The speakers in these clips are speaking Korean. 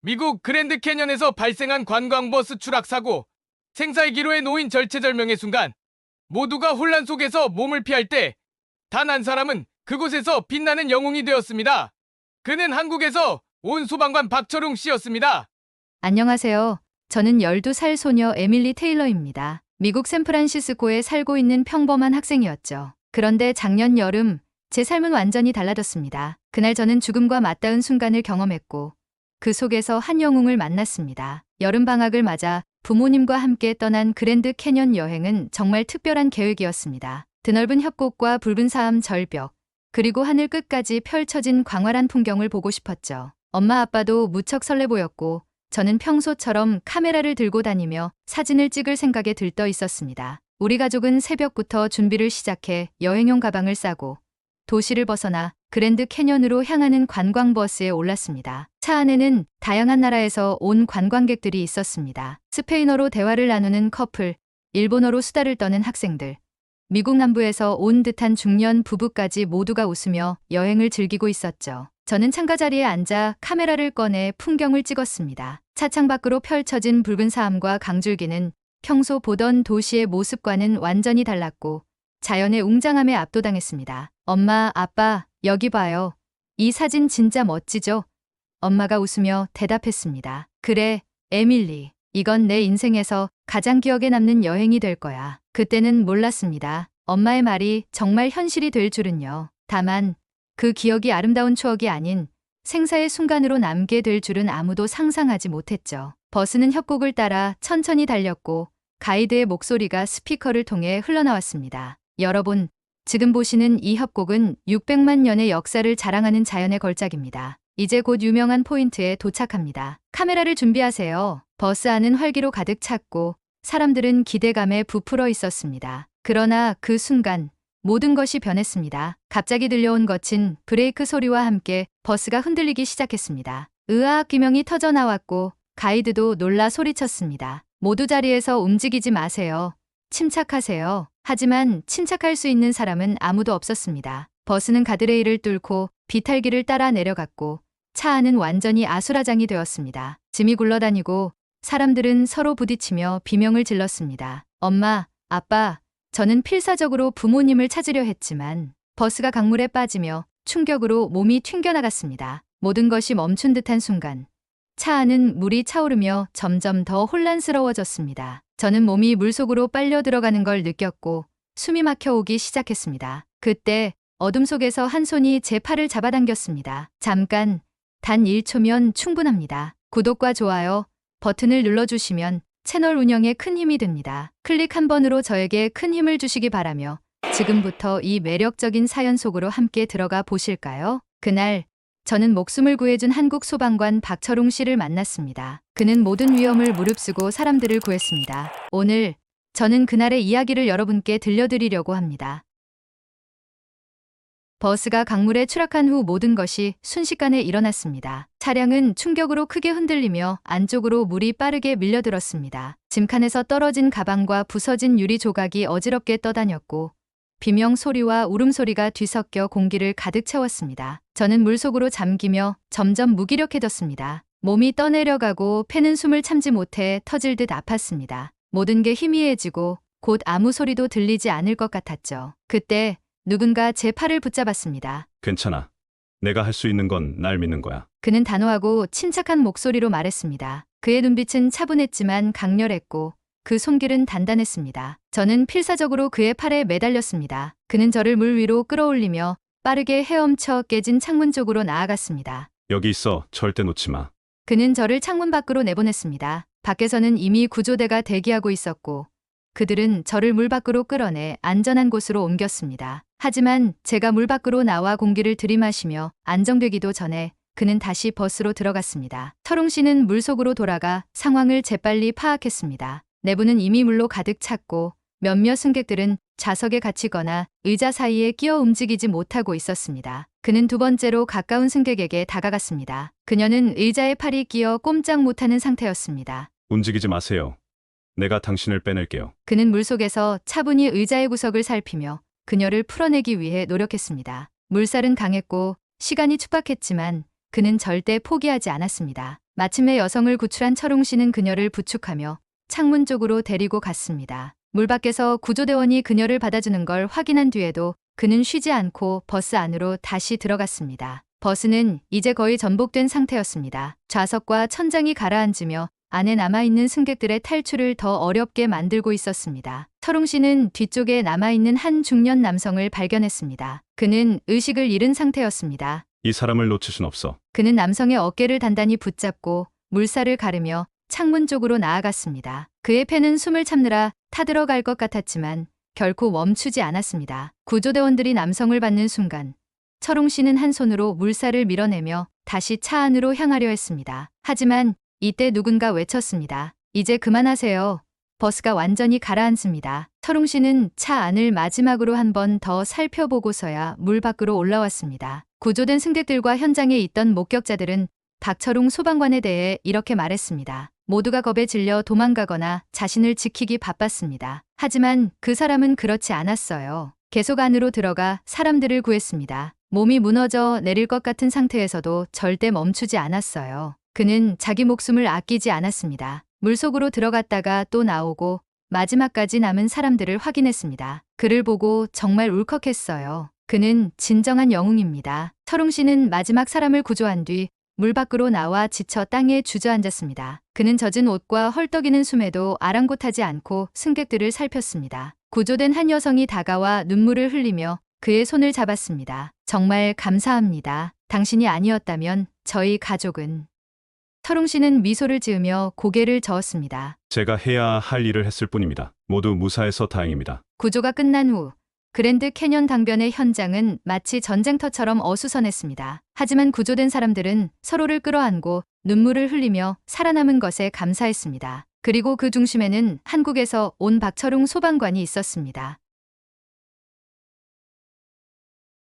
미국 그랜드 캐년에서 발생한 관광버스 추락 사고, 생사의 기로에 놓인 절체절명의 순간, 모두가 혼란 속에서 몸을 피할 때, 단 한 사람은 그곳에서 빛나는 영웅이 되었습니다. 그는 한국에서 온 소방관 박철웅 씨였습니다. 안녕하세요. 저는 12살 소녀 에밀리 테일러입니다. 미국 샌프란시스코에 살고 있는 평범한 학생이었죠. 그런데 작년 여름, 제 삶은 완전히 달라졌습니다. 그날 저는 죽음과 맞닿은 순간을 경험했고, 그 속에서 한 영웅을 만났습니다. 여름방학을 맞아 부모님과 함께 떠난 그랜드 캐년 여행은 정말 특별한 계획이었습니다. 드넓은 협곡과 붉은 사암 절벽, 그리고 하늘 끝까지 펼쳐진 광활한 풍경을 보고 싶었죠. 엄마 아빠도 무척 설레 보였고, 저는 평소처럼 카메라를 들고 다니며 사진을 찍을 생각에 들떠 있었습니다. 우리 가족은 새벽부터 준비를 시작해 여행용 가방을 싸고 도시를 벗어나 그랜드 캐년으로 향하는 관광버스에 올랐습니다. 차 안에는 다양한 나라에서 온 관광객들이 있었습니다. 스페인어로 대화를 나누는 커플, 일본어로 수다를 떠는 학생들, 미국 남부에서 온 듯한 중년 부부까지 모두가 웃으며 여행을 즐기고 있었죠. 저는 창가 자리에 앉아 카메라를 꺼내 풍경을 찍었습니다. 차창 밖으로 펼쳐진 붉은 사암과 강줄기는 평소 보던 도시의 모습과는 완전히 달랐고 자연의 웅장함에 압도당했습니다. 엄마, 아빠, 여기 봐요. 이 사진 진짜 멋지죠? 엄마가 웃으며 대답했습니다. 그래, 에밀리. 이건 내 인생에서 가장 기억에 남는 여행이 될 거야. 그때는 몰랐습니다. 엄마의 말이 정말 현실이 될 줄은요. 다만 그 기억이 아름다운 추억이 아닌 생사의 순간으로 남게 될 줄은 아무도 상상하지 못했죠. 버스는 협곡을 따라 천천히 달렸고 가이드의 목소리가 스피커를 통해 흘러나왔습니다. 여러분, 지금 보시는 이 협곡은 600만 년의 역사를 자랑하는 자연의 걸작입니다. 이제 곧 유명한 포인트에 도착합니다. 카메라를 준비하세요. 버스 안은 활기로 가득 찼고 사람들은 기대감에 부풀어 있었습니다. 그러나 그 순간 모든 것이 변했습니다. 갑자기 들려온 거친 브레이크 소리와 함께 버스가 흔들리기 시작했습니다. 으악 기명이 터져 나왔고 가이드도 놀라 소리쳤습니다. 모두 자리에서 움직이지 마세요. 침착하세요. 하지만 침착할 수 있는 사람은 아무도 없었습니다. 버스는 가드레일을 뚫고 비탈길을 따라 내려갔고 차 안은 완전히 아수라장이 되었습니다. 짐이 굴러다니고 사람들은 서로 부딪히며 비명을 질렀습니다. 엄마, 아빠, 저는 필사적으로 부모님을 찾으려 했지만 버스가 강물에 빠지며 충격으로 몸이 튕겨나갔습니다. 모든 것이 멈춘 듯한 순간 차 안은 물이 차오르며 점점 더 혼란스러워졌습니다. 저는 몸이 물속으로 빨려 들어가는 걸 느꼈고 숨이 막혀오기 시작했습니다. 그때 어둠 속에서 한 손이 제 팔을 잡아당겼습니다. 잠깐, 단 1초면 충분합니다. 구독과 좋아요 버튼을 눌러주시면 채널 운영에 큰 힘이 됩니다. 클릭 한 번으로 저에게 큰 힘을 주시기 바라며 지금부터 이 매력적인 사연 속으로 함께 들어가 보실까요? 그날 저는 목숨을 구해준 한국 소방관 박철웅 씨를 만났습니다. 그는 모든 위험을 무릅쓰고 사람들을 구했습니다. 오늘 저는 그날의 이야기를 여러분께 들려드리려고 합니다. 버스가 강물에 추락한 후 모든 것이 순식간에 일어났습니다. 차량은 충격으로 크게 흔들리며 안쪽으로 물이 빠르게 밀려들었습니다. 짐칸에서 떨어진 가방과 부서진 유리 조각이 어지럽게 떠다녔고 비명 소리와 울음소리가 뒤섞여 공기를 가득 채웠습니다. 저는 물속으로 잠기며 점점 무기력해졌습니다. 몸이 떠내려가고 패는 숨을 참지 못해 터질 듯 아팠습니다. 모든 게 희미해지고 곧 아무 소리도 들리지 않을 것 같았죠. 그때 누군가 제 팔을 붙잡았습니다. 괜찮아. 내가 할 수 있는 건 날 믿는 거야. 그는 단호하고 침착한 목소리로 말했습니다. 그의 눈빛은 차분했지만 강렬했고 그 손길은 단단했습니다. 저는 필사적으로 그의 팔에 매달렸습니다. 그는 저를 물 위로 끌어올리며 빠르게 헤엄쳐 깨진 창문 쪽으로 나아갔습니다. 여기 있어. 절대 놓지 마. 그는 저를 창문 밖으로 내보냈습니다. 밖에서는 이미 구조대가 대기하고 있었고 그들은 저를 물 밖으로 끌어내 안전한 곳으로 옮겼습니다. 하지만 제가 물 밖으로 나와 공기를 들이마시며 안정되기도 전에 그는 다시 버스로 들어갔습니다. 철웅 씨는 물속으로 돌아가 상황을 재빨리 파악했습니다. 내부는 이미 물로 가득 찼고 몇몇 승객들은 좌석에 갇히거나 의자 사이에 끼어 움직이지 못하고 있었습니다. 그는 두 번째로 가까운 승객에게 다가갔습니다. 그녀는 의자에 팔이 끼어 꼼짝 못하는 상태였습니다. 움직이지 마세요. 내가 당신을 빼낼게요. 그는 물속에서 차분히 의자의 구석을 살피며 그녀를 풀어내기 위해 노력했습니다. 물살은 강했고 시간이 촉박했지만 그는 절대 포기하지 않았습니다. 마침내 여성을 구출한 철웅 씨는 그녀를 부축하며 창문 쪽으로 데리고 갔습니다. 물 밖에서 구조대원이 그녀를 받아주는 걸 확인한 뒤에도 그는 쉬지 않고 버스 안으로 다시 들어갔습니다. 버스는 이제 거의 전복된 상태였습니다. 좌석과 천장이 가라앉으며 안에 남아있는 승객들의 탈출을 더 어렵게 만들고 있었습니다. 철웅 씨는 뒤쪽에 남아있는 한 중년 남성을 발견했습니다. 그는 의식을 잃은 상태였습니다. 이 사람을 놓칠 순 없어. 그는 남성의 어깨를 단단히 붙잡고 물살을 가르며 창문 쪽으로 나아갔습니다. 그의 폐는 숨을 참느라 타들어갈 것 같았지만 결코 멈추지 않았습니다. 구조대원들이 남성을 받는 순간 철웅 씨는 한 손으로 물살을 밀어내며 다시 차 안으로 향하려 했습니다. 하지만 이때 누군가 외쳤습니다. 이제 그만하세요. 버스가 완전히 가라앉습니다. 철웅 씨는 차 안을 마지막으로 한 번 더 살펴보고서야 물 밖으로 올라왔습니다. 구조된 승객들과 현장에 있던 목격자들은 박철웅 소방관에 대해 이렇게 말했습니다. 모두가 겁에 질려 도망가거나 자신을 지키기 바빴습니다. 하지만 그 사람은 그렇지 않았어요. 계속 안으로 들어가 사람들을 구했습니다. 몸이 무너져 내릴 것 같은 상태에서도 절대 멈추지 않았어요. 그는 자기 목숨을 아끼지 않았습니다. 물속으로 들어갔다가 또 나오고 마지막까지 남은 사람들을 확인했습니다. 그를 보고 정말 울컥했어요. 그는 진정한 영웅입니다. 철웅 씨는 마지막 사람을 구조한 뒤 물 밖으로 나와 지쳐 땅에 주저앉았습니다. 그는 젖은 옷과 헐떡이는 숨에도 아랑곳하지 않고 승객들을 살폈습니다. 구조된 한 여성이 다가와 눈물을 흘리며 그의 손을 잡았습니다. 정말 감사합니다. 당신이 아니었다면 저희 가족은... 철웅 씨는 미소를 지으며 고개를 저었습니다. 제가 해야 할 일을 했을 뿐입니다. 모두 무사해서 다행입니다. 구조가 끝난 후 그랜드 캐년 강변의 현장은 마치 전쟁터처럼 어수선했습니다. 하지만 구조된 사람들은 서로를 끌어안고 눈물을 흘리며 살아남은 것에 감사했습니다. 그리고 그 중심에는 한국에서 온 박철웅 소방관이 있었습니다.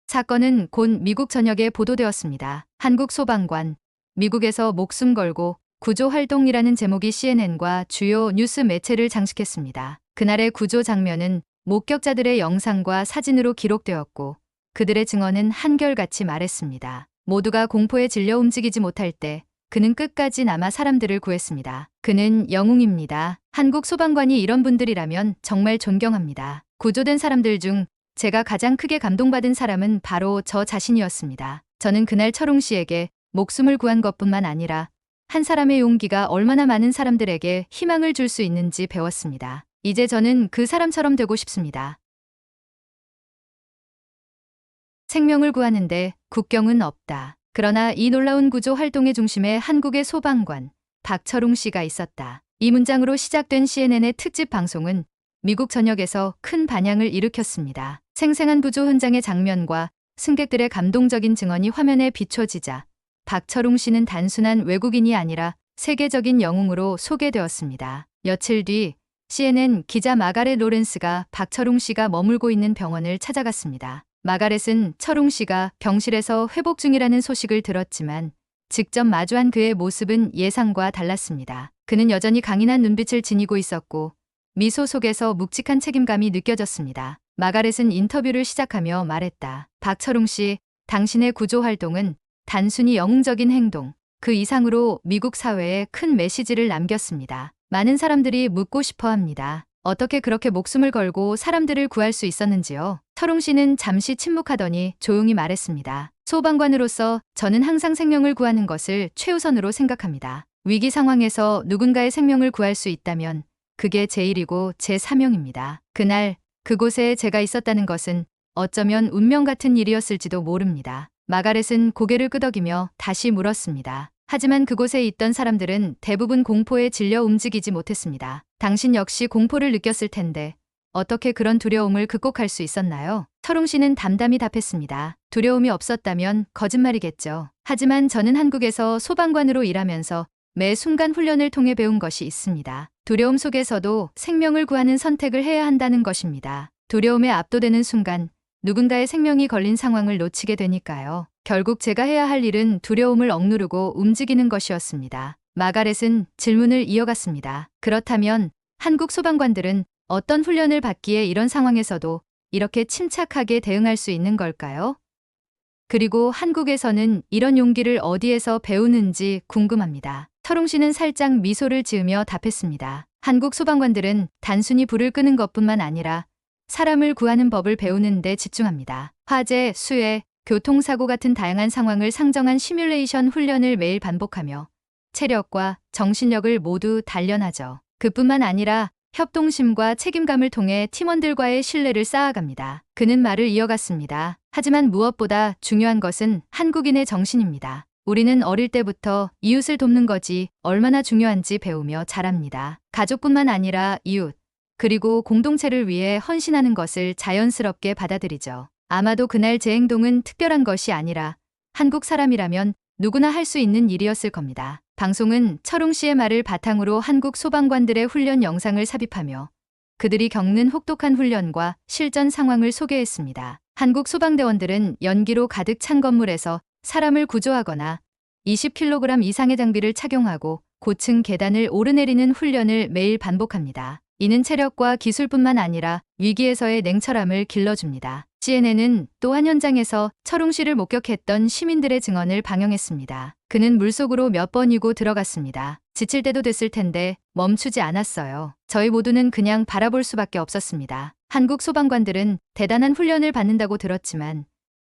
사건은 곧 미국 전역에 보도되었습니다. 한국 소방관, 미국에서 목숨 걸고 구조활동이라는 제목이 CNN과 주요 뉴스 매체를 장식했습니다. 그날의 구조 장면은 목격자들의 영상과 사진으로 기록되었고 그들의 증언은 한결같이 말했습니다. 모두가 공포에 질려 움직이지 못할 때 그는 끝까지 남아 사람들을 구했습니다. 그는 영웅입니다. 한국 소방관이 이런 분들이라면 정말 존경합니다. 구조된 사람들 중 제가 가장 크게 감동받은 사람은 바로 저 자신이었습니다. 저는 그날 철웅 씨에게 목숨을 구한 것뿐만 아니라 한 사람의 용기가 얼마나 많은 사람들에게 희망을 줄 수 있는지 배웠습니다. 이제 저는 그 사람처럼 되고 싶습니다. 생명을 구하는데 국경은 없다. 그러나 이 놀라운 구조 활동의 중심에 한국의 소방관 박철웅 씨가 있었다. 이 문장으로 시작된 CNN의 특집 방송은 미국 전역에서 큰 반향을 일으켰습니다. 생생한 구조 현장의 장면과 승객들의 감동적인 증언이 화면에 비춰지자 박철웅 씨는 단순한 외국인이 아니라 세계적인 영웅으로 소개되었습니다. 며칠 뒤 CNN 기자 마가렛 로렌스가 박철웅 씨가 머물고 있는 병원을 찾아갔습니다. 마가렛은 철웅 씨가 병실에서 회복 중이라는 소식을 들었지만 직접 마주한 그의 모습은 예상과 달랐습니다. 그는 여전히 강인한 눈빛을 지니고 있었고 미소 속에서 묵직한 책임감이 느껴졌습니다. 마가렛은 인터뷰를 시작하며 말했다. 박철웅 씨, 당신의 구조 활동은 단순히 영웅적인 행동, 그 이상으로 미국 사회에 큰 메시지를 남겼습니다. 많은 사람들이 묻고 싶어 합니다. 어떻게 그렇게 목숨을 걸고 사람들을 구할 수 있었는지요? 철웅 씨는 잠시 침묵하더니 조용히 말했습니다. 소방관으로서 저는 항상 생명을 구하는 것을 최우선으로 생각합니다. 위기 상황에서 누군가의 생명을 구할 수 있다면 그게 제 일이고 제 사명입니다. 그날 그곳에 제가 있었다는 것은 어쩌면 운명 같은 일이었을지도 모릅니다. 마가렛은 고개를 끄덕이며 다시 물었습니다. 하지만 그곳에 있던 사람들은 대부분 공포에 질려 움직이지 못했습니다. 당신 역시 공포를 느꼈을 텐데 어떻게 그런 두려움을 극복할 수 있었나요? 철웅 씨는 담담히 답했습니다. 두려움이 없었다면 거짓말이겠죠. 하지만 저는 한국에서 소방관으로 일하면서 매 순간 훈련을 통해 배운 것이 있습니다. 두려움 속에서도 생명을 구하는 선택을 해야 한다는 것입니다. 두려움에 압도되는 순간 누군가의 생명이 걸린 상황을 놓치게 되니까요. 결국 제가 해야 할 일은 두려움을 억누르고 움직이는 것이었습니다. 마가렛은 질문을 이어갔습니다. 그렇다면 한국 소방관들은 어떤 훈련을 받기에 이런 상황에서도 이렇게 침착하게 대응할 수 있는 걸까요? 그리고 한국에서는 이런 용기를 어디에서 배우는지 궁금합니다. 철웅 씨는 살짝 미소를 지으며 답했습니다. 한국 소방관들은 단순히 불을 끄는 것뿐만 아니라 사람을 구하는 법을 배우는 데 집중합니다. 화재, 수해, 교통사고 같은 다양한 상황을 상정한 시뮬레이션 훈련을 매일 반복하며 체력과 정신력을 모두 단련하죠. 그뿐만 아니라 협동심과 책임감을 통해 팀원들과의 신뢰를 쌓아갑니다. 그는 말을 이어갔습니다. 하지만 무엇보다 중요한 것은 한국인의 정신입니다. 우리는 어릴 때부터 이웃을 돕는 것이 얼마나 중요한지 배우며 자랍니다. 가족뿐만 아니라 이웃, 그리고 공동체를 위해 헌신하는 것을 자연스럽게 받아들이죠. 아마도 그날 제 행동은 특별한 것이 아니라 한국 사람이라면 누구나 할 수 있는 일이었을 겁니다. 방송은 철웅 씨의 말을 바탕으로 한국 소방관들의 훈련 영상을 삽입하며 그들이 겪는 혹독한 훈련과 실전 상황을 소개했습니다. 한국 소방대원들은 연기로 가득 찬 건물에서 사람을 구조하거나 20kg 이상의 장비를 착용하고 고층 계단을 오르내리는 훈련을 매일 반복합니다. 이는 체력과 기술뿐만 아니라 위기에서의 냉철함을 길러줍니다. CNN은 또한 현장에서 철웅 씨를 목격했던 시민들의 증언을 방영했습니다. 그는 물속으로 몇 번이고 들어갔습니다. 지칠 때도 됐을 텐데 멈추지 않았어요. 저희 모두는 그냥 바라볼 수밖에 없었습니다. 한국 소방관들은 대단한 훈련을 받는다고 들었지만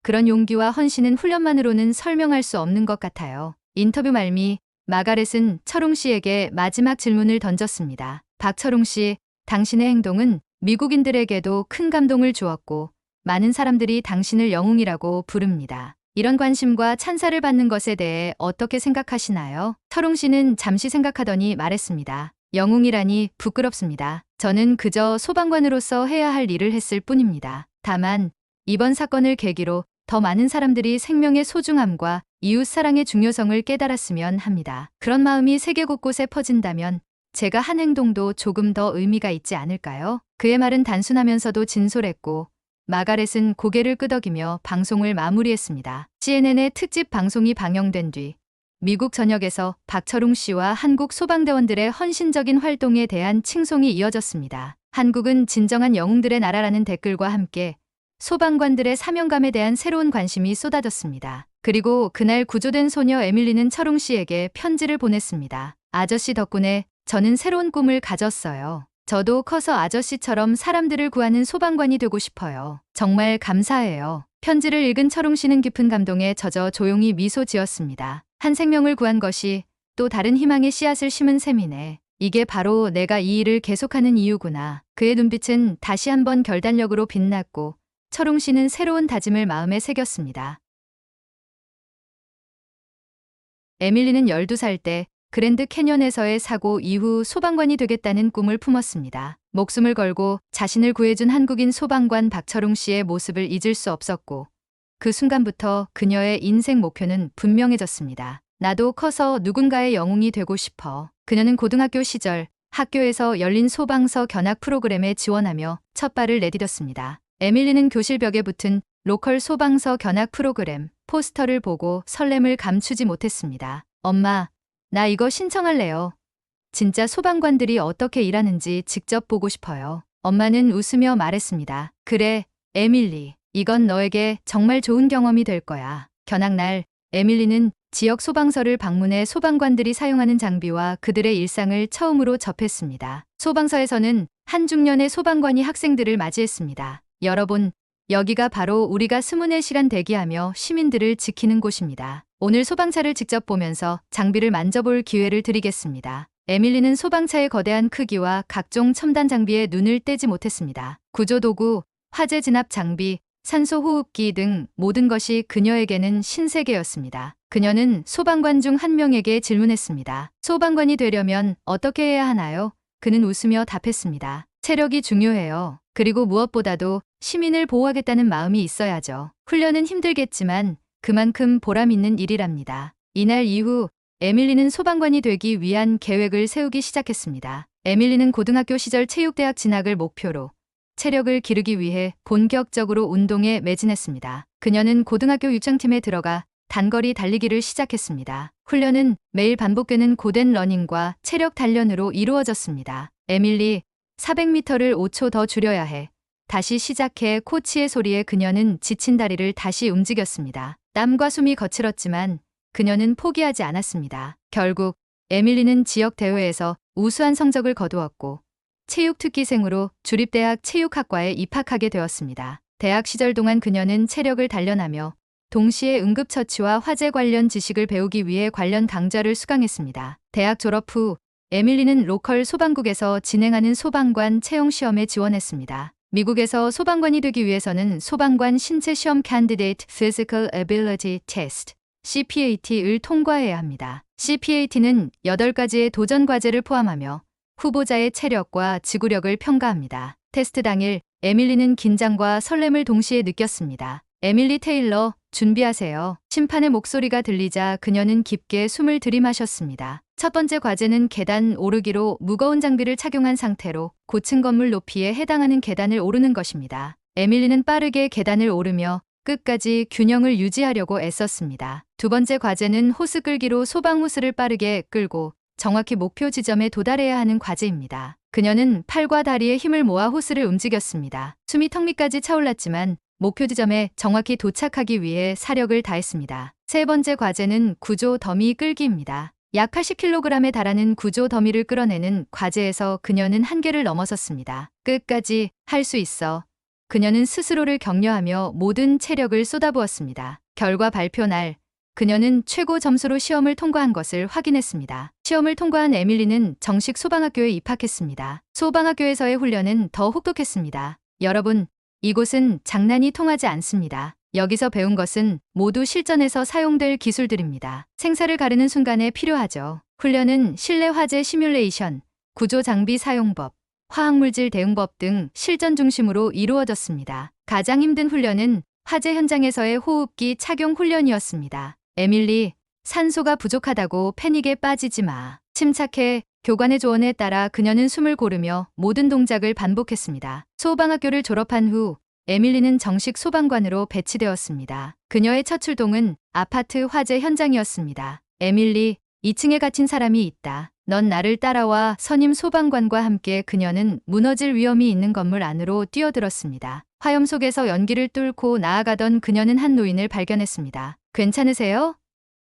그런 용기와 헌신은 훈련만으로는 설명할 수 없는 것 같아요. 인터뷰 말미 마가렛은 철웅 씨에게 마지막 질문을 던졌습니다. 박철웅 씨, 당신의 행동은 미국인들에게도 큰 감동을 주었고 많은 사람들이 당신을 영웅이라고 부릅니다. 이런 관심과 찬사를 받는 것에 대해 어떻게 생각하시나요? 철웅 씨는 잠시 생각하더니 말했습니다. 영웅이라니 부끄럽습니다. 저는 그저 소방관으로서 해야 할 일을 했을 뿐입니다. 다만 이번 사건을 계기로 더 많은 사람들이 생명의 소중함과 이웃 사랑의 중요성을 깨달았으면 합니다. 그런 마음이 세계 곳곳에 퍼진다면 제가 한 행동도 조금 더 의미가 있지 않을까요? 그의 말은 단순하면서도 진솔했고 마가렛은 고개를 끄덕이며 방송을 마무리했습니다. CNN의 특집 방송이 방영된 뒤 미국 전역에서 박철웅 씨와 한국 소방대원들의 헌신적인 활동에 대한 칭송이 이어졌습니다. 한국은 진정한 영웅들의 나라라는 댓글과 함께 소방관들의 사명감에 대한 새로운 관심이 쏟아졌습니다. 그리고 그날 구조된 소녀 에밀리는 철웅 씨에게 편지를 보냈습니다. 아저씨 덕분에 저는 새로운 꿈을 가졌어요. 저도 커서 아저씨처럼 사람들을 구하는 소방관이 되고 싶어요. 정말 감사해요. 편지를 읽은 철웅 씨는 깊은 감동에 젖어 조용히 미소 지었습니다. 한 생명을 구한 것이 또 다른 희망의 씨앗을 심은 셈이네. 이게 바로 내가 이 일을 계속하는 이유구나. 그의 눈빛은 다시 한번 결단력으로 빛났고 철웅 씨는 새로운 다짐을 마음에 새겼습니다. 에밀리는 12살 때 그랜드 캐년에서의 사고 이후 소방관이 되겠다는 꿈을 품었습니다. 목숨을 걸고 자신을 구해준 한국인 소방관 박철웅 씨의 모습을 잊을 수 없었고 그 순간부터 그녀의 인생 목표는 분명해졌습니다. 나도 커서 누군가의 영웅이 되고 싶어. 그녀는 고등학교 시절 학교에서 열린 소방서 견학 프로그램에 지원하며 첫 발을 내디뎠습니다. 에밀리는 교실 벽에 붙은 로컬 소방서 견학 프로그램 포스터를 보고 설렘을 감추지 못했습니다. 엄마, 나 이거 신청할래요. 진짜 소방관들이 어떻게 일하는지 직접 보고 싶어요. 엄마는 웃으며 말했습니다. 그래, 에밀리. 이건 너에게 정말 좋은 경험이 될 거야. 견학날, 에밀리는 지역 소방서를 방문해 소방관들이 사용하는 장비와 그들의 일상을 처음으로 접했습니다. 소방서에서는 한 중년의 소방관이 학생들을 맞이했습니다. 여러분, 여기가 바로 우리가 24시간 대기하며 시민들을 지키는 곳입니다. 오늘 소방차를 직접 보면서 장비를 만져볼 기회를 드리겠습니다. 에밀리는 소방차의 거대한 크기와 각종 첨단 장비에 눈을 떼지 못했습니다. 구조도구, 화재 진압 장비, 산소 호흡기 등 모든 것이 그녀에게는 신세계였습니다. 그녀는 소방관 중 한 명에게 질문했습니다. 소방관이 되려면 어떻게 해야 하나요? 그는 웃으며 답했습니다. 체력이 중요해요. 그리고 무엇보다도 시민을 보호하겠다는 마음이 있어야죠. 훈련은 힘들겠지만 그만큼 보람 있는 일이랍니다. 이날 이후 에밀리는 소방관이 되기 위한 계획을 세우기 시작했습니다. 에밀리는 고등학교 시절 체육대학 진학을 목표로 체력을 기르기 위해 본격적으로 운동에 매진했습니다. 그녀는 고등학교 유창팀에 들어가 단거리 달리기를 시작했습니다. 훈련은 매일 반복되는 고된 러닝과 체력 단련으로 이루어졌습니다. 에밀리, 400m를 5초 더 줄여야 해. 다시 시작해 코치의 소리에 그녀는 지친 다리를 다시 움직였습니다. 땀과 숨이 거칠었지만 그녀는 포기하지 않았습니다. 결국 에밀리는 지역 대회에서 우수한 성적을 거두었고 체육특기생으로 주립대학 체육학과에 입학하게 되었습니다. 대학 시절 동안 그녀는 체력을 단련하며 동시에 응급처치와 화재 관련 지식을 배우기 위해 관련 강좌를 수강했습니다. 대학 졸업 후 에밀리는 로컬 소방국에서 진행하는 소방관 채용시험에 지원했습니다. 미국에서 소방관이 되기 위해서는 소방관 신체 시험 Candidate Physical Ability Test CPAT를 통과해야 합니다. CPAT는 8가지의 도전 과제를 포함하며 후보자의 체력과 지구력을 평가합니다. 테스트 당일 에밀리는 긴장과 설렘을 동시에 느꼈습니다. 에밀리 테일러, 준비하세요. 심판의 목소리가 들리자 그녀는 깊게 숨을 들이마셨습니다. 첫 번째 과제는 계단 오르기로 무거운 장비를 착용한 상태로 고층 건물 높이에 해당하는 계단을 오르는 것입니다. 에밀리는 빠르게 계단을 오르며 끝까지 균형을 유지하려고 애썼습니다. 두 번째 과제는 호스 끌기로 소방 호스를 빠르게 끌고 정확히 목표 지점에 도달해야 하는 과제입니다. 그녀는 팔과 다리에 힘을 모아 호스를 움직였습니다. 숨이 턱 밑까지 차올랐지만 목표 지점에 정확히 도착하기 위해 사력을 다했습니다. 세 번째 과제는 구조 더미 끌기입니다. 약 80kg에 달하는 구조 더미를 끌어내는 과제에서 그녀는 한계를 넘어섰습니다. 끝까지 할 수 있어. 그녀는 스스로를 격려하며 모든 체력을 쏟아부었습니다. 결과 발표 날 그녀는 최고 점수로 시험을 통과한 것을 확인했습니다. 시험을 통과한 에밀리는 정식 소방학교에 입학했습니다. 소방학교에서의 훈련은 더 혹독했습니다. 여러분, 이곳은 장난이 통하지 않습니다. 여기서 배운 것은 모두 실전에서 사용될 기술들입니다. 생사를 가르는 순간에 필요하죠. 훈련은 실내 화재 시뮬레이션, 구조 장비 사용법, 화학물질 대응법 등 실전 중심으로 이루어졌습니다. 가장 힘든 훈련은 화재 현장에서의 호흡기 착용 훈련이었습니다. 에밀리, 산소가 부족하다고 패닉에 빠지지 마. 침착해. 교관의 조언에 따라 그녀는 숨을 고르며 모든 동작을 반복했습니다. 소방학교를 졸업한 후 에밀리는 정식 소방관으로 배치되었습니다. 그녀의 첫 출동은 아파트 화재 현장이었습니다. 에밀리, 2층에 갇힌 사람이 있다. 넌 나를 따라와. 선임 소방관과 함께 그녀는 무너질 위험이 있는 건물 안으로 뛰어들었습니다. 화염 속에서 연기를 뚫고 나아가던 그녀는 한 노인을 발견했습니다. 괜찮으세요?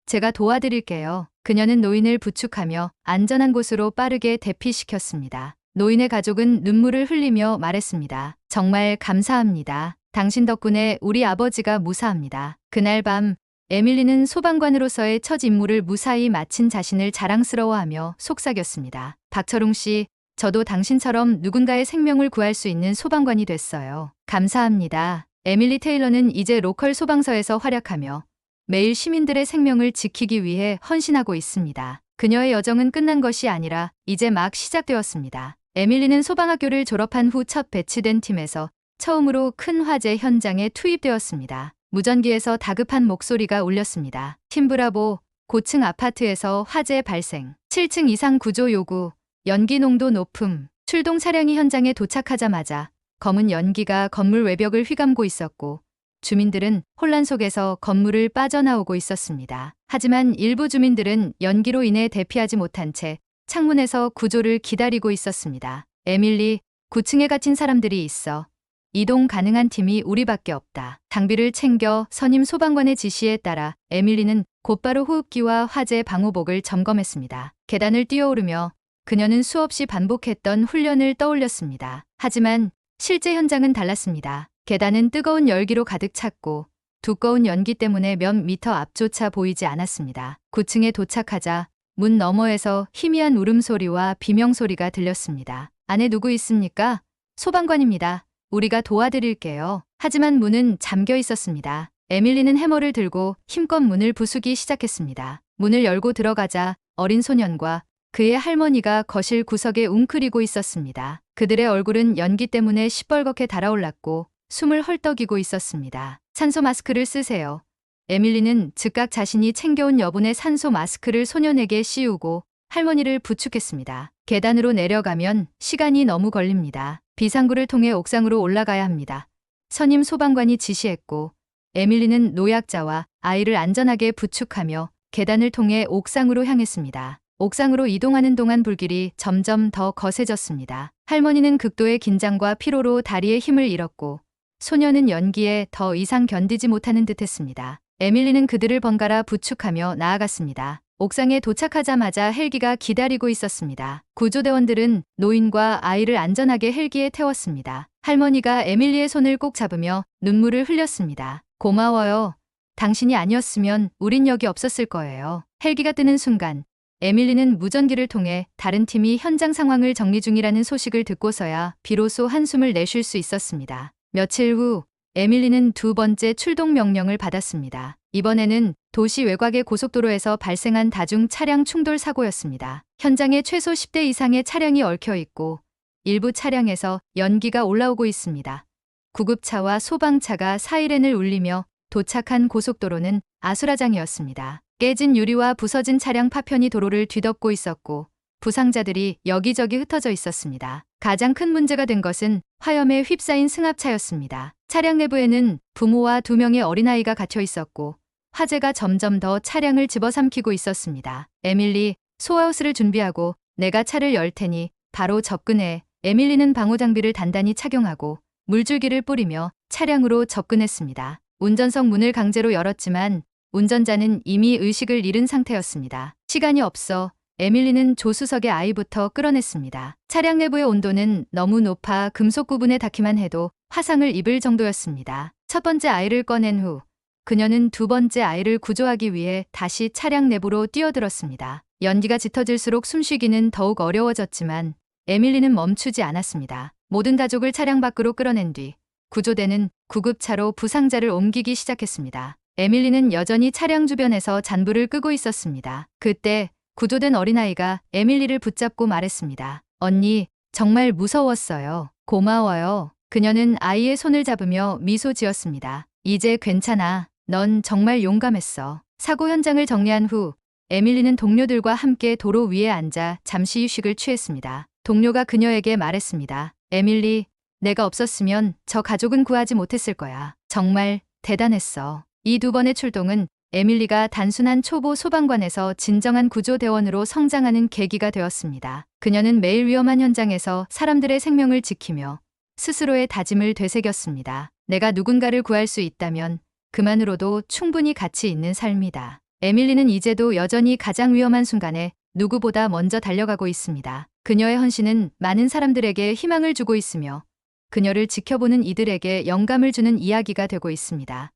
제가 도와드릴게요. 그녀는 노인을 부축하며 안전한 곳으로 빠르게 대피시켰습니다. 노인의 가족은 눈물을 흘리며 말했습니다. 정말 감사합니다. 당신 덕분에 우리 아버지가 무사합니다. 그날 밤 에밀리는 소방관으로서의 첫 임무를 무사히 마친 자신을 자랑스러워하며 속삭였습니다. 박철웅 씨, 저도 당신처럼 누군가의 생명을 구할 수 있는 소방관이 됐어요. 감사합니다. 에밀리 테일러는 이제 로컬 소방서에서 활약하며 매일 시민들의 생명을 지키기 위해 헌신하고 있습니다. 그녀의 여정은 끝난 것이 아니라 이제 막 시작되었습니다. 에밀리는 소방학교를 졸업한 후 첫 배치된 팀에서 처음으로 큰 화재 현장에 투입되었습니다. 무전기에서 다급한 목소리가 울렸습니다. 팀 브라보, 고층 아파트에서 화재 발생. 7층 이상 구조 요구. 연기 농도 높음. 출동 차량이 현장에 도착하자마자 검은 연기가 건물 외벽을 휘감고 있었고 주민들은 혼란 속에서 건물을 빠져나오고 있었습니다. 하지만 일부 주민들은 연기로 인해 대피하지 못한 채 창문에서 구조를 기다리고 있었습니다. 에밀리, 9층에 갇힌 사람들이 있어. 이동 가능한 팀이 우리밖에 없다. 장비를 챙겨. 선임 소방관의 지시에 따라 에밀리는 곧바로 호흡기와 화재 방호복을 점검했습니다. 계단을 뛰어오르며 그녀는 수없이 반복했던 훈련을 떠올렸습니다. 하지만 실제 현장은 달랐습니다. 계단은 뜨거운 열기로 가득 찼고 두꺼운 연기 때문에 몇 미터 앞조차 보이지 않았습니다. 9층에 도착하자 문 너머에서 희미한 울음소리와 비명소리가 들렸습니다. 안에 누구 있습니까? 소방관입니다. 우리가 도와드릴게요. 하지만 문은 잠겨 있었습니다. 에밀리는 해머를 들고 힘껏 문을 부수기 시작했습니다. 문을 열고 들어가자 어린 소년과 그의 할머니가 거실 구석에 웅크리고 있었습니다. 그들의 얼굴은 연기 때문에 시뻘겋게 달아올랐고 숨을 헐떡이고 있었습니다. 산소 마스크를 쓰세요. 에밀리는 즉각 자신이 챙겨온 여분의 산소 마스크를 소년에게 씌우고 할머니를 부축했습니다. 계단으로 내려가면 시간이 너무 걸립니다. 비상구를 통해 옥상으로 올라가야 합니다. 선임 소방관이 지시했고 에밀리는 노약자와 아이를 안전하게 부축하며 계단을 통해 옥상으로 향했습니다. 옥상으로 이동하는 동안 불길이 점점 더 거세졌습니다. 할머니는 극도의 긴장과 피로로 다리에 힘을 잃었고 소녀는 연기에 더 이상 견디지 못하는 듯했습니다. 에밀리는 그들을 번갈아 부축하며 나아갔습니다. 옥상에 도착하자마자 헬기가 기다리고 있었습니다. 구조대원들은 노인과 아이를 안전하게 헬기에 태웠습니다. 할머니가 에밀리의 손을 꼭 잡으며 눈물을 흘렸습니다. 고마워요. 당신이 아니었으면 우린 여기 없었을 거예요. 헬기가 뜨는 순간 에밀리는 무전기를 통해 다른 팀이 현장 상황을 정리 중이라는 소식을 듣고서야 비로소 한숨을 내쉴 수 있었습니다. 며칠 후 에밀리는 두 번째 출동 명령을 받았습니다. 이번에는 도시 외곽의 고속도로에서 발생한 다중 차량 충돌 사고였습니다. 현장에 최소 10대 이상의 차량이 얽혀 있고 일부 차량에서 연기가 올라오고 있습니다. 구급차와 소방차가 사이렌을 울리며 도착한 고속도로는 아수라장이었습니다. 깨진 유리와 부서진 차량 파편이 도로를 뒤덮고 있었고 부상자들이 여기저기 흩어져 있었습니다. 가장 큰 문제가 된 것은 화염에 휩싸인 승합차였습니다. 차량 내부에는 부모와 2명의 어린아이가 갇혀 있었고 화재가 점점 더 차량을 집어삼키고 있었습니다. 에밀리, 소하우스를 준비하고 내가 차를 열 테니 바로 접근해. 에밀리는 방호장비를 단단히 착용하고 물줄기를 뿌리며 차량으로 접근했습니다. 운전석 문을 강제로 열었지만 운전자는 이미 의식을 잃은 상태였습니다. 시간이 없어 에밀리는 조수석의 아이부터 끌어냈습니다. 차량 내부의 온도는 너무 높아 금속 부분에 닿기만 해도 화상을 입을 정도였습니다. 첫 번째 아이를 꺼낸 후 그녀는 두 번째 아이를 구조하기 위해 다시 차량 내부로 뛰어들었습니다. 연기가 짙어질수록 숨쉬기는 더욱 어려워졌지만 에밀리는 멈추지 않았습니다. 모든 가족을 차량 밖으로 끌어낸 뒤 구조대는 구급차로 부상자를 옮기기 시작했습니다. 에밀리는 여전히 차량 주변에서 잔불을 끄고 있었습니다. 그때 구조된 어린아이가 에밀리를 붙잡고 말했습니다. 언니, 정말 무서웠어요. 고마워요. 그녀는 아이의 손을 잡으며 미소 지었습니다. 이제 괜찮아. 넌 정말 용감했어. 사고 현장을 정리한 후 에밀리는 동료들과 함께 도로 위에 앉아 잠시 휴식을 취했습니다. 동료가 그녀에게 말했습니다. 에밀리, 내가 없었으면 저 가족은 구하지 못했을 거야. 정말 대단했어. 이 두 번의 출동은 에밀리가 단순한 초보 소방관에서 진정한 구조대원으로 성장하는 계기가 되었습니다. 그녀는 매일 위험한 현장에서 사람들의 생명을 지키며 스스로의 다짐을 되새겼습니다. 내가 누군가를 구할 수 있다면 그만으로도 충분히 가치 있는 삶이다. 에밀리는 이제도 여전히 가장 위험한 순간에 누구보다 먼저 달려가고 있습니다. 그녀의 헌신은 많은 사람들에게 희망을 주고 있으며 그녀를 지켜보는 이들에게 영감을 주는 이야기가 되고 있습니다.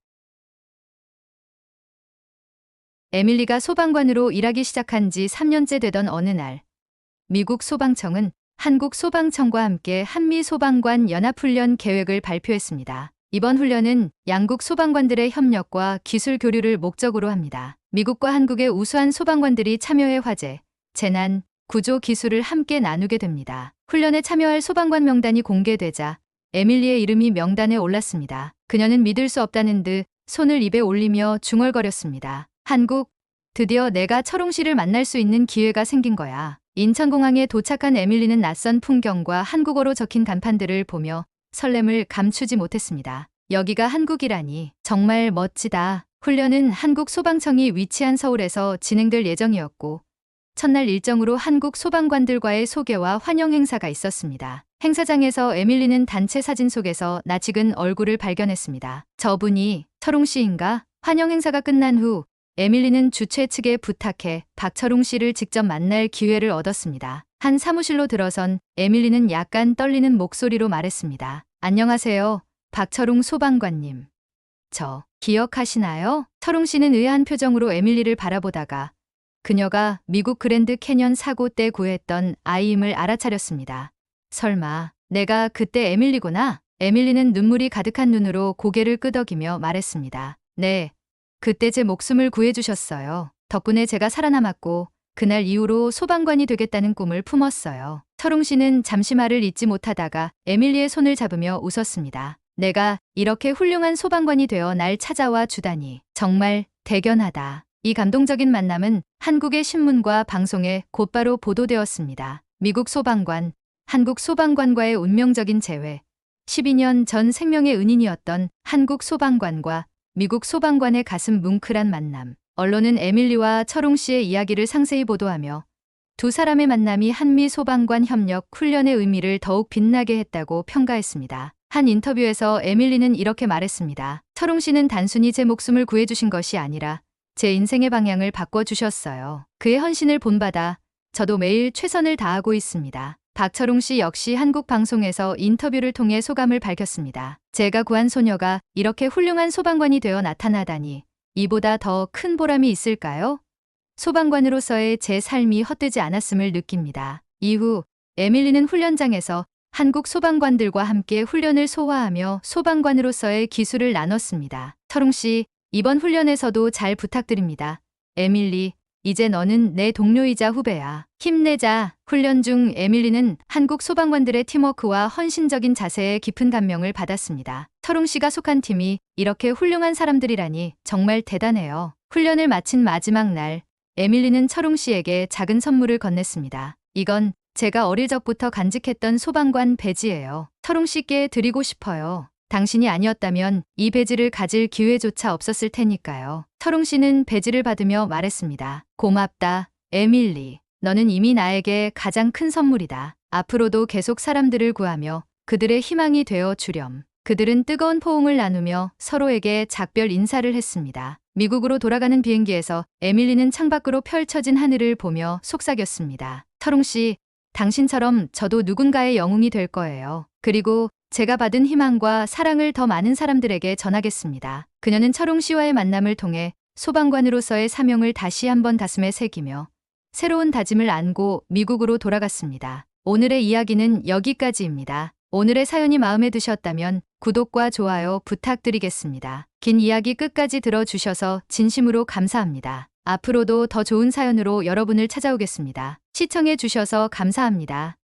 에밀리가 소방관으로 일하기 시작한 지 3년째 되던 어느 날, 미국 소방청은 한국 소방청과 함께 한미 소방관 연합훈련 계획을 발표했습니다. 이번 훈련은 양국 소방관들의 협력과 기술 교류를 목적으로 합니다. 미국과 한국의 우수한 소방관들이 참여해 화재, 재난, 구조 기술을 함께 나누게 됩니다. 훈련에 참여할 소방관 명단이 공개되자 에밀리의 이름이 명단에 올랐습니다. 그녀는 믿을 수 없다는 듯 손을 입에 올리며 중얼거렸습니다. 한국, 드디어 내가 철웅 씨를 만날 수 있는 기회가 생긴 거야. 인천공항에 도착한 에밀리는 낯선 풍경과 한국어로 적힌 간판들을 보며 설렘을 감추지 못했습니다. 여기가 한국이라니 정말 멋지다. 훈련은 한국 소방청이 위치한 서울에서 진행될 예정이었고 첫날 일정으로 한국 소방관들과의 소개와 환영 행사가 있었습니다. 행사장에서 에밀리는 단체 사진 속에서 낯익은 얼굴을 발견했습니다. 저분이 철웅 씨인가? 환영 행사가 끝난 후 에밀리는 주최 측에 부탁해 박철웅 씨를 직접 만날 기회를 얻었습니다. 한 사무실로 들어선 에밀리는 약간 떨리는 목소리로 말했습니다. 안녕하세요, 박철웅 소방관님. 저 기억하시나요? 철웅 씨는 의아한 표정으로 에밀리를 바라보다가 그녀가 미국 그랜드 캐년 사고 때 구했던 아이임을 알아차렸습니다. 설마 내가 그때 에밀리구나? 에밀리는 눈물이 가득한 눈으로 고개를 끄덕이며 말했습니다. 네, 그때 제 목숨을 구해주셨어요. 덕분에 제가 살아남았고 그날 이후로 소방관이 되겠다는 꿈을 품었어요. 철웅 씨는 잠시 말을 잇지 못하다가 에밀리의 손을 잡으며 웃었습니다. 내가 이렇게 훌륭한 소방관이 되어 날 찾아와 주다니 정말 대견하다. 이 감동적인 만남은 한국의 신문과 방송에 곧바로 보도되었습니다. 미국 소방관, 한국 소방관과의 운명적인 재회. 12년 전 생명의 은인이었던 한국 소방관과 미국 소방관의 가슴 뭉클한 만남. 언론은 에밀리와 철웅 씨의 이야기를 상세히 보도하며 두 사람의 만남이 한미 소방관 협력 훈련의 의미를 더욱 빛나게 했다고 평가했습니다. 한 인터뷰에서 에밀리는 이렇게 말했습니다. 철웅 씨는 단순히 제 목숨을 구해주신 것이 아니라 제 인생의 방향을 바꿔주셨어요. 그의 헌신을 본받아 저도 매일 최선을 다하고 있습니다. 박철웅 씨 역시 한국 방송에서 인터뷰를 통해 소감을 밝혔습니다. 제가 구한 소녀가 이렇게 훌륭한 소방관이 되어 나타나다니 이보다 더 큰 보람이 있을까요? 소방관으로서의 제 삶이 헛되지 않았음을 느낍니다. 이후 에밀리는 훈련장에서 한국 소방관들과 함께 훈련을 소화하며 소방관으로서의 기술을 나눴습니다. 철웅 씨, 이번 훈련에서도 잘 부탁드립니다. 에밀리, 이제 너는 내 동료이자 후배야. 힘내자. 훈련 중 에밀리는 한국 소방관들의 팀워크와 헌신적인 자세에 깊은 감명을 받았습니다. 철웅 씨가 속한 팀이 이렇게 훌륭한 사람들이라니 정말 대단해요. 훈련을 마친 마지막 날, 에밀리는 철웅 씨에게 작은 선물을 건넸습니다. 이건 제가 어릴 적부터 간직했던 소방관 배지예요. 철웅 씨께 드리고 싶어요. 당신이 아니었다면 이 배지를 가질 기회조차 없었을 테니까요. 철웅 씨는 배지를 받으며 말했습니다. 고맙다, 에밀리. 너는 이미 나에게 가장 큰 선물이다. 앞으로도 계속 사람들을 구하며 그들의 희망이 되어 주렴. 그들은 뜨거운 포옹을 나누며 서로에게 작별 인사를 했습니다. 미국으로 돌아가는 비행기에서 에밀리는 창밖으로 펼쳐진 하늘을 보며 속삭였습니다. 철웅 씨, 당신처럼 저도 누군가의 영웅이 될 거예요. 그리고 제가 받은 희망과 사랑을 더 많은 사람들에게 전하겠습니다. 그녀는 철웅 씨와의 만남을 통해 소방관으로서의 사명을 다시 한번 가슴에 새기며 새로운 다짐을 안고 미국으로 돌아갔습니다. 오늘의 이야기는 여기까지입니다. 오늘의 사연이 마음에 드셨다면 구독과 좋아요 부탁드리겠습니다. 긴 이야기 끝까지 들어주셔서 진심으로 감사합니다. 앞으로도 더 좋은 사연으로 여러분을 찾아오겠습니다. 시청해 주셔서 감사합니다.